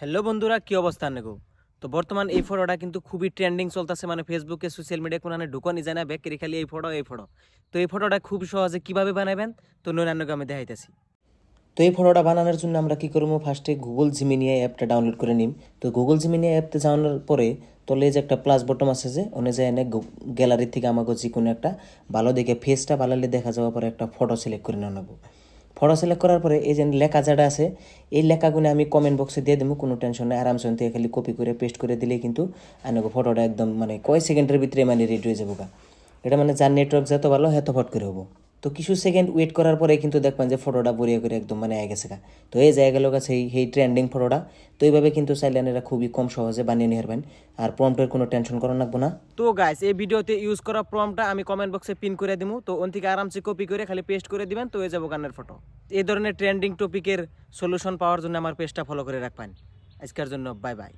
Hello বন্ধুরা, কি অবস্থা নেগো? তো বর্তমান এই ফটোটা কিন্তু খুবই ট্রেন্ডিং চলতেছে, মানে ফেসবুকে সোশ্যাল মিডিয়া কোনো ঢুকানি যায় না, ব্যাকেরি খালি এই ফটো। তো এই ফটোটা খুব সহজে কিভাবে বানাবেন, তো নৈনান্যকে আমি দেখাইতেছি। তো এই ফটোটা বানানোর জন্য আমরা কি করবো, ফার্স্টে গুগল জিমিনিয়া অ্যাপটা ডাউনলোড করে নিম। তো গুগল জিমিনিয়া অ্যাপতে যাওয়ার পরে তলে যে একটা প্লাস বটম আছে, যে অনুযায়ী এনে গ্যালারি থেকে আমাকে যে কোনো একটা ভালো দেখে ফেসটা বানালে দেখা যাওয়ার পরে একটা ফটো সিলেক্ট করে নেবো। ফটো সিলেক্ট করার পরে এই যে লেখা যেটা আছে, এই লেখাগুলো আমি কমেন্ট বক্সে দিয়ে দেবো, কোনো টেনশন নেই। আরামসে থেকে খালি কপি করে পেস্ট করে দিলেই কিন্তু আনগো ফটোটা একদম মানে কয় সেকেন্ডের ভিতরে মানে রেডি হয়ে যাবো। এটা মানে যার নেটওয়ার্ক যত ভালো এত ফট করে হবো। তো কিছু সেকেন্ড ওয়েট করার পরে কিন্তু দেখবেন যে ফটোটা বরিয়া করে একদম মানে আগে গেছে। তো এই জায়গা লোক আছে এই ট্রেন্ডিং ফটোটা। তো এইভাবে কিন্তু চাইলে এরা খুবই কম সহজে বানিয়ে নিয়ে পারবেন। আর প্রম্পটের কোনো টেনশন করা লাগবো না। তো গাইস, এই ভিডিওতে ইউজ করা প্রম্পটটা আমি কমেন্ট বক্সে পিন করে দিব, তো ওন থেকে আরামসে কপি করে খালি পেস্ট করে দিবেন, তো হয়ে যাবো গানের ফটো। এই ধরনের ট্রেন্ডিং টপিকের সলিউশন পাওয়ার জন্য আমার পেজটা ফলো করে রাখবেন। আজকের জন্য বাই বাই।